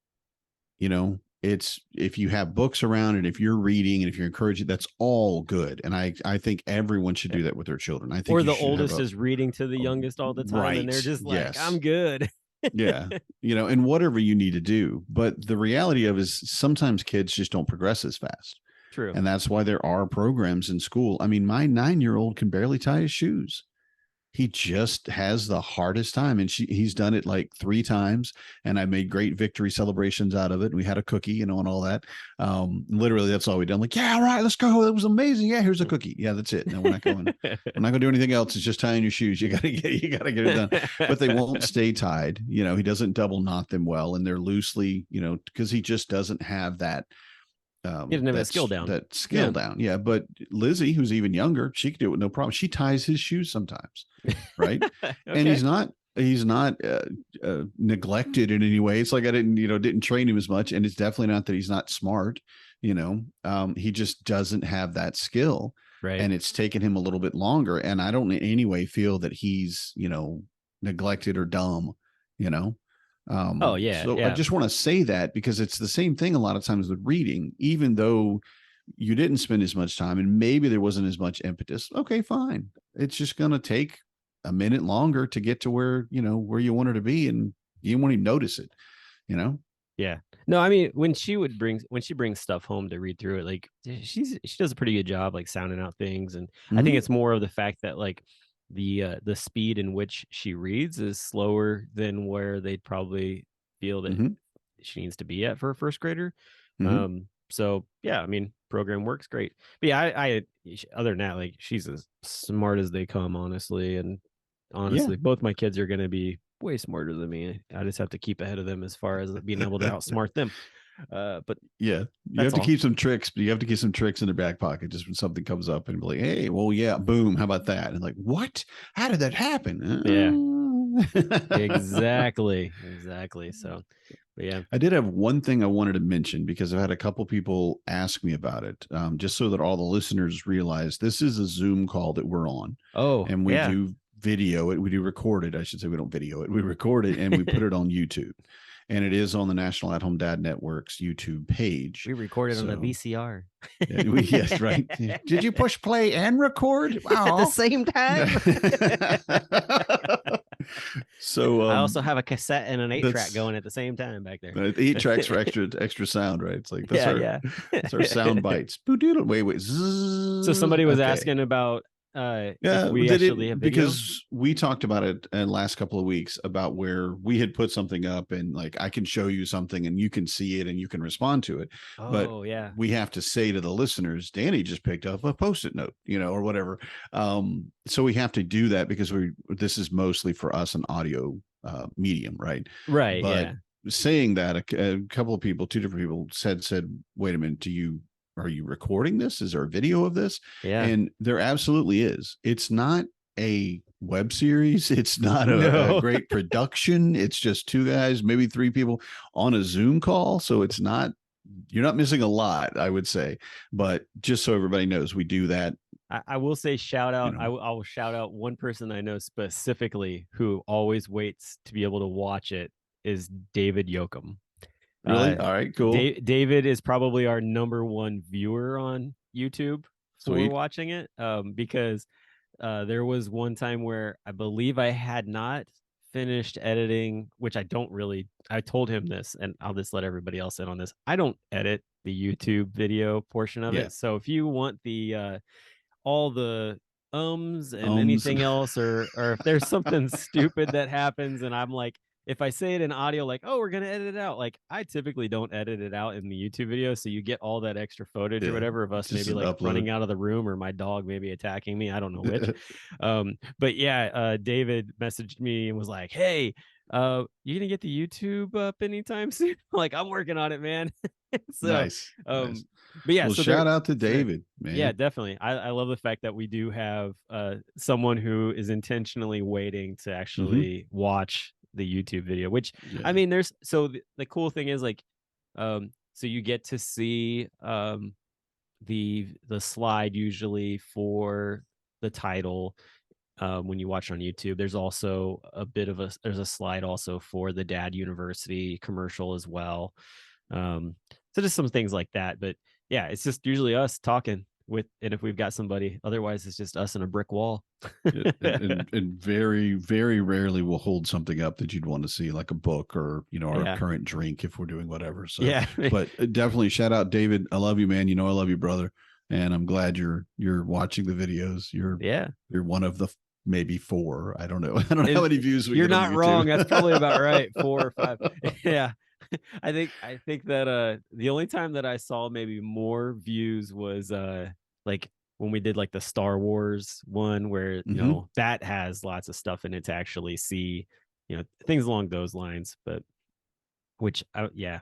It's if you have books around and if you're reading and if you're encouraging, that's all good. And I think everyone should do that with their children. I think Or you the should have oldest is reading to the youngest all the time, and they're right. just like, Yes. I'm good. Yeah. And whatever you need to do. But the reality of is sometimes kids just don't progress as fast. True. And that's why there are programs in school. I mean, my 9-year-old can barely tie his shoes. He just has the hardest time. And he's done it like 3 times. And I made great victory celebrations out of it. And we had a cookie, and all that. Literally, that's all we done. I'm like, yeah, all right, let's go. That was amazing. Yeah, here's a cookie. Yeah, that's it. No, we're not going. We're not going to do anything else. It's just tying your shoes. You gotta get it done. But they won't stay tied. He doesn't double knot them well, and they're loosely, because he just doesn't have that. He doesn't have that skill down. That skill down. Yeah. But Lizzie, who's even younger, she could do it with no problem. She ties his shoes sometimes. Right. Okay. And he's not neglected in any way. It's like I didn't train him as much. And it's definitely not that he's not smart. He just doesn't have that skill. Right. And it's taken him a little bit longer. And I don't in any way feel that he's, neglected or dumb, Oh yeah. So yeah. I just want to say that because it's the same thing a lot of times with reading, even though you didn't spend as much time and maybe there wasn't as much impetus. Okay, fine. It's just going to take a minute longer to get to where you want her to be, and you won't even notice it, Yeah. No, I mean, when she brings stuff home to read through it, like she does a pretty good job like sounding out things. And I think it's more of the fact that like the speed in which she reads is slower than where they'd probably feel that she needs to be at for a first grader. So yeah, I mean, program works great. But yeah, I other than that, like she's as smart as they come, honestly. And honestly, both my kids are going to be way smarter than me. I just have to keep ahead of them as far as being able to outsmart them. But yeah, you have to keep some tricks, but you have to keep some tricks in their back pocket just when something comes up and be like, hey, well, yeah, boom, how about that? And like, what? How did that happen? Yeah, exactly. So, but yeah, I did have one thing I wanted to mention because I've had a couple people ask me about it, just so that all the listeners realize this is a Zoom call that we're on. Oh, and we do video it. We do record it. I should say we don't video it. We record it and we put it on YouTube. And it is on the National At Home Dad Network's YouTube page. We recorded on a VCR. Yes, right. Did you push play and record? Wow. At the same time? So I also have a cassette and an 8-track going at the same time back there. 8 tracks for extra sound, right? It's like that's our sound bites. Wait. So somebody was asking about we actually have video? Because we talked about it in the last couple of weeks about where we had put something up and like I can show you something and you can see it and you can respond to it. But we have to say to the listeners, Danny just picked up a Post-it note, or whatever. So we have to do that because this is mostly for us an audio medium, right? Right. But saying that a couple of people, 2 different people said, wait a minute, are you recording this? Is there a video of this? Yeah. And there absolutely is. It's not a web series. It's not a great production. It's just 2 guys, maybe 3 people on a Zoom call. So you're not missing a lot, I would say. But just so everybody knows, we do that. I will say shout out. I will shout out one person I know specifically who always waits to be able to watch it is David Yoakum. Really? All right, cool. David is probably our number one viewer on YouTube for Sweet. watching it, because there was one time where I believe I had not finished editing, which I don't really. I told him this, and I'll just let everybody else in on this. I don't edit the YouTube video portion of Yeah. it. So if you want the all the and Ums. anything else, or if there's something stupid that happens and I'm like, if I say it in audio like, oh, we're gonna edit it out, like I typically don't edit it out in the YouTube video, so you get all that extra footage or Yeah. whatever of us Just maybe an like upload. running out of the room or my dog maybe attacking me, I don't know which. But yeah, David messaged me and was like, hey, you gonna get the YouTube up anytime soon? Like, I'm working on it, man. So Nice. but yeah, Well, so shout out to so there- David, man. yeah, definitely. I love the fact that we do have someone who is intentionally waiting to actually watch the YouTube video, which Yeah. I mean, there's so the cool thing is like, so you get to see the slide usually for the title when you watch on YouTube. There's also there's a slide also for the Dad University commercial as well. So just some things like that. But yeah, it's just usually us talking and if we've got somebody, otherwise it's just us and a brick wall. and very, very rarely will hold something up that you'd want to see, like a book or, our Yeah. current drink if we're doing whatever. So, Yeah. but definitely shout out David. I love you, man. I love you, brother. And I'm glad you're watching the videos. You're one of the maybe 4. I don't know. I don't know how many views we You're get on not YouTube. wrong. That's probably about right. 4 or 5. Yeah. I think that the only time that I saw maybe more views was like when we did like the Star Wars one where that has lots of stuff in it to actually see, things along those lines. But yeah,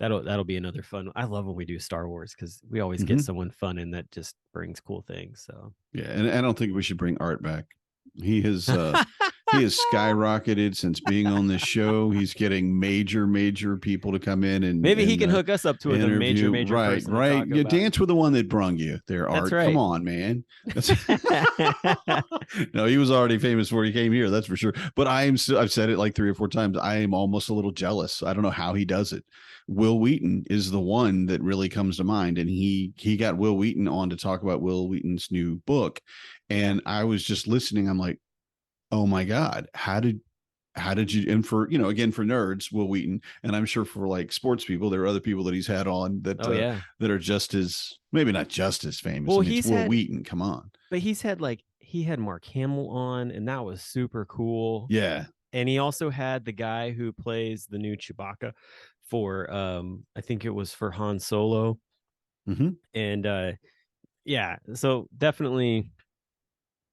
that'll be another fun. I love when we do Star Wars because we always get someone fun in that just brings cool things. So yeah, and I don't think we should bring Art back. He has skyrocketed since being on this show. He's getting major people to come in and maybe he can hook us up to a major right, person. Right. You dance with the one that brung you there, Art. That's right. Come on, man. No, he was already famous before he came here. That's for sure. But I've said it like 3 or 4 times. I am almost a little jealous. I don't know how he does it. Will Wheaton is the one that really comes to mind, and he got Will Wheaton on to talk about Will Wheaton's new book, and I was just listening. I'm like, oh my God, how did you, and for, again, for nerds, Will Wheaton, and I'm sure for like sports people, there are other people that he's had on that, that are just as, maybe not just as famous. Well, it's Will Wheaton, come on. But he had Mark Hamill on, and that was super cool. Yeah. And he also had the guy who plays the new Chewbacca for, I think it was for Han Solo. And yeah, so definitely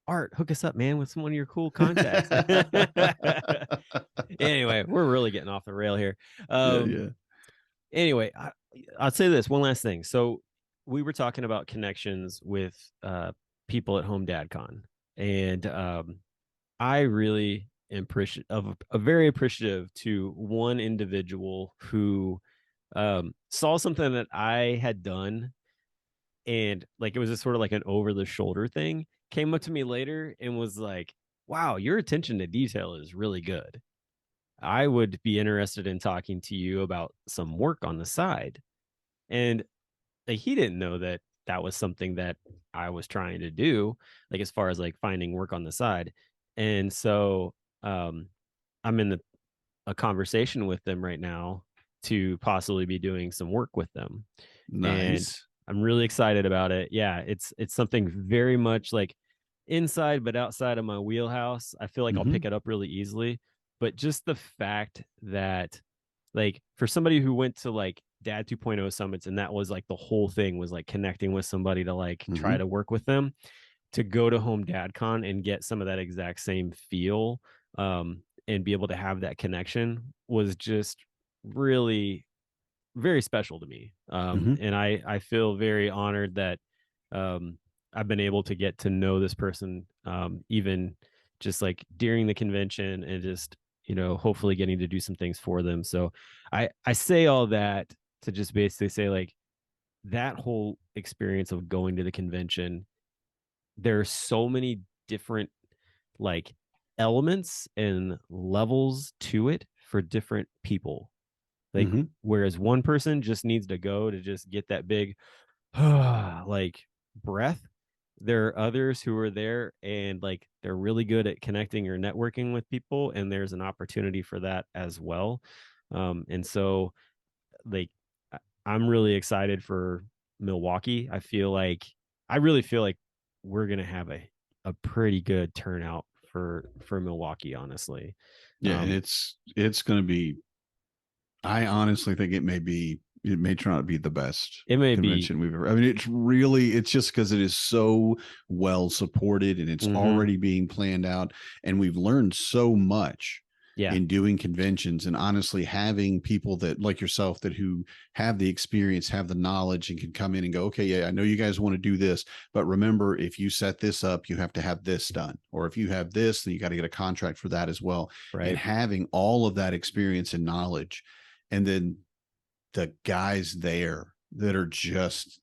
Art, hook us up, man, with some of your cool contacts. Anyway, we're really getting off the rail here. Yeah. Anyway, I'll say this one last thing. So we were talking about connections with people at HomeDadCon, and I really am very appreciative to one individual who saw something that I had done, and like it was just sort of like an over the shoulder thing, came up to me later and was like, wow, your attention to detail is really good. I would be interested in talking to you about some work on the side. And like, he didn't know that that was something that I was trying to do, like as far as like finding work on the side. And so I'm in a conversation with them right now to possibly be doing some work with them. Nice. And I'm really excited about it. Yeah, it's something very much like inside but outside of my wheelhouse. I feel like I'll pick it up really easily. But just the fact that, like, for somebody who went to like Dad 2.0 summits, and that was like the whole thing was like connecting with somebody to like try to work with them, to go to HomeDadCon and get some of that exact same feel, and be able to have that connection was just really very special to me. And I feel very honored that I've been able to get to know this person, even just like during the convention, and just, hopefully getting to do some things for them. So I say all that to just basically say, like, that whole experience of going to the convention, there are so many different like elements and levels to it for different people. Like, whereas one person just needs to go to just get that big, like, breath. There are others who are there and like they're really good at connecting or networking with people, and there's an opportunity for that as well. And so, like, I'm really excited for Milwaukee. I really feel like we're gonna have a pretty good turnout for Milwaukee, honestly. Yeah, and it's going to be. I honestly think it may turn out to be the best It may convention we've ever. I mean, it's just because it is so well supported and it's already being planned out, and we've learned so much in doing conventions, and honestly having people that like yourself that who have the experience, have the knowledge, and can come in and go, okay, yeah, I know you guys want to do this, but remember, if you set this up, you have to have this done, or if you have this, then you got to get a contract for that as well. Right. And having all of that experience and knowledge, and then the guys there that are just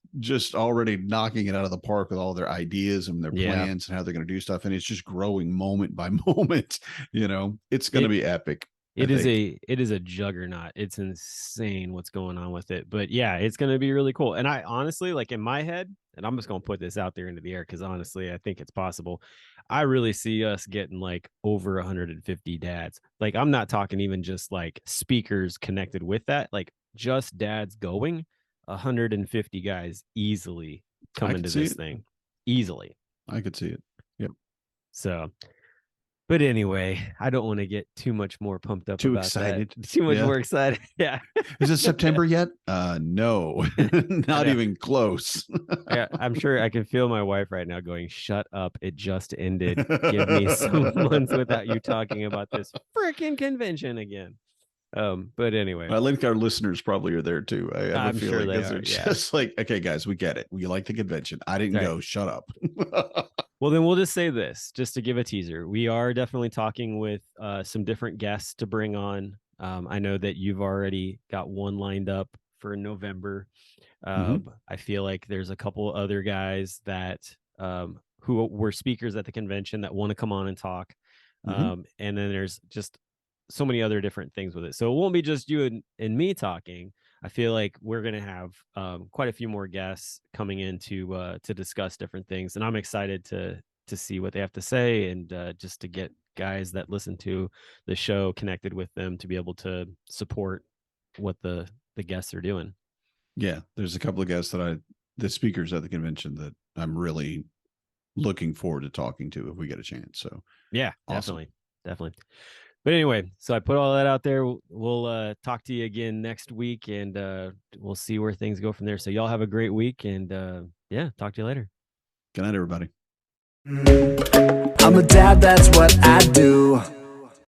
already knocking it out of the park with all their ideas and their plans and how they're going to do stuff. And it's just growing moment by moment. It's going to be epic. It is a juggernaut. It's insane what's going on with it. But yeah, it's going to be really cool. And I honestly, like, in my head, and I'm just going to put this out there into the air because honestly, I think it's possible. I really see us getting like over 150 dads. Like, I'm not talking even just like speakers connected with that, like just dads going. 150 guys easily come into this thing. Easily. I could see it. Yep. So, but anyway, I don't want to get too much more pumped up. Too about excited. That. Too much more excited. Yeah. Is it September yet? No, not even close. Yeah, I'm sure I can feel my wife right now going, "Shut up! It just ended. Give me some months without you talking about this freaking convention again." But anyway, I think our listeners probably are there too. I'm sure they are. Just like, okay, guys, we get it. We like the convention. I didn't go. Shut up. Well, then we'll just say this, just to give a teaser. We are definitely talking with some different guests to bring on. I know that you've already got one lined up for November. I feel like there's a couple other guys that who were speakers at the convention that want to come on and talk. And then there's just so many other different things with it. So it won't be just you and me talking. I feel like we're going to have quite a few more guests coming in to discuss different things. And I'm excited to see what they have to say, and just to get guys that listen to the show connected with them to be able to support what the guests are doing. Yeah, there's a couple of guests the speakers at the convention that I'm really looking forward to talking to if we get a chance. So yeah, awesome. Definitely. But anyway, so I put all that out there. We'll talk to you again next week, and we'll see where things go from there. So y'all have a great week, and talk to you later. Good night, everybody. I'm a dad, that's what I do.